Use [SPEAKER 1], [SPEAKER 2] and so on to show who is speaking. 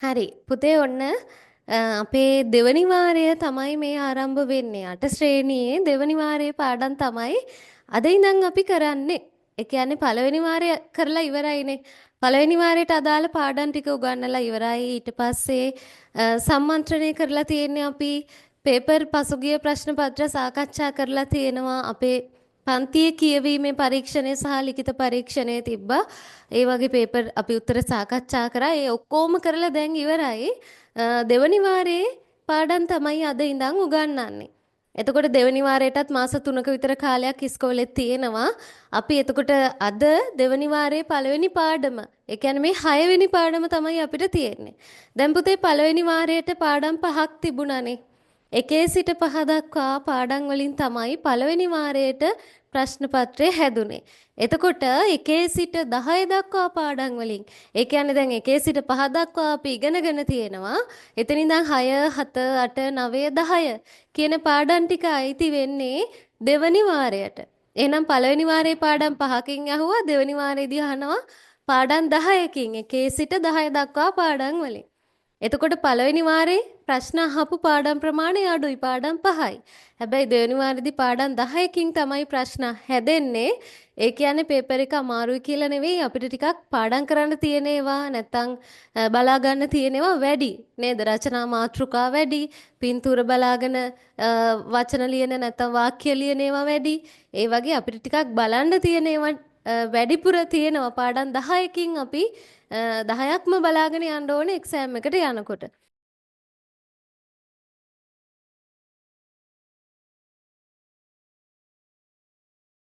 [SPEAKER 1] හරි. පුතේ ඔන්න අපේ දෙවනි වාරය තමයි මේ ආරම්භ වෙන්නේ. 8 ශ්‍රේණියේ දෙවනි වාරයේ පාඩම් තමයි අද ඉඳන් අපි කරන්නේ. ඒ කියන්නේ පළවෙනි වාරය කරලා ඉවරයිනේ. පළවෙනි වාරයට අදාළ පාඩම් ටික උගන්වලා ඉවරයි. ඊට පස්සේ සම්මන්ත්‍රණය කරලා තියෙන්නේ අපි පේපර් පසුගිය ප්‍රශ්න පත්‍ර සාකච්ඡා කරලා තියෙනවා. අපේ පන්තියේ කියවීමේ පරීක්ෂණය සහ ලිඛිත පරීක්ෂණය තිබ්බා. ඒ වගේ පේපර් අපි උත්තර සාකච්ඡා කරා. ඒ ඔක්කොම කරලා දැන් ඉවරයි. දෙවනි වාරයේ පාඩම් තමයි අද ඉඳන් උගන්වන්නේ. එතකොට දෙවනි වාරයටත් මාස 3ක විතර කාලයක් ඉස්කෝලේ තියෙනවා. අපි එතකොට අද දෙවනි වාරයේ පළවෙනි පාඩම, ඒ කියන්නේ මේ 6 වෙනි පාඩම තමයි අපිට තියෙන්නේ. දැන් පුතේ පළවෙනි වාරයට පාඩම් 5ක් තිබුණානේ. 1 සිට 5 දක්වා පාඩම් වලින් තමයි පළවෙනි වාරයට ප්‍රශ්න පත්‍රය හැදුනේ. එතකොට 1 සිට 10 දක්වා පාඩම් වලින්, ඒ කියන්නේ දැන් 1 සිට 5 දක්වා අපි ඉගෙනගෙන තියෙනවා. එතන ඉඳන් 6, 7, 8, 9, 10 කියන පාඩම් ටික අයිති වෙන්නේ දෙවනි වාරයට. එහෙනම් පළවෙනි වාරයේ පාඩම් 5කින් ඇහුවා, දෙවනි වාරයේදී අහනවා පාඩම් 10කින්, 1 සිට 10 දක්වා පාඩම් වලින්. එතකොට පළවෙනි වාරේ ප්‍රශ්න අහපු පාඩම් ප්‍රමාණය අඩුයි, පාඩම් 5යි. හැබැයි දෙවෙනි වාරේදී පාඩම් 10කින් තමයි ප්‍රශ්න හැදෙන්නේ. ඒ කියන්නේ පේපර් එක අමාරුයි කියලා නෙවෙයි, අපිට ටිකක් පාඩම් කරන්න තියෙන ඒවා නැත්තම් බලා ගන්න තියෙන ඒවා වැඩි නේද? රචනා මාතෘකා වැඩි, පින්තූර බලාගෙන වචන ලියන නැත්තම් වාක්‍ය ලියන ඒවා වැඩි. ඒ වගේ අපිට ටිකක් බලන්න තියෙන ඒවා වැඩිපුර තියෙනවා. පාඩම් 10කින් අපි 10ක්ම බලාගෙන යන්න ඕනේ එක්සෑම් එකට යනකොට.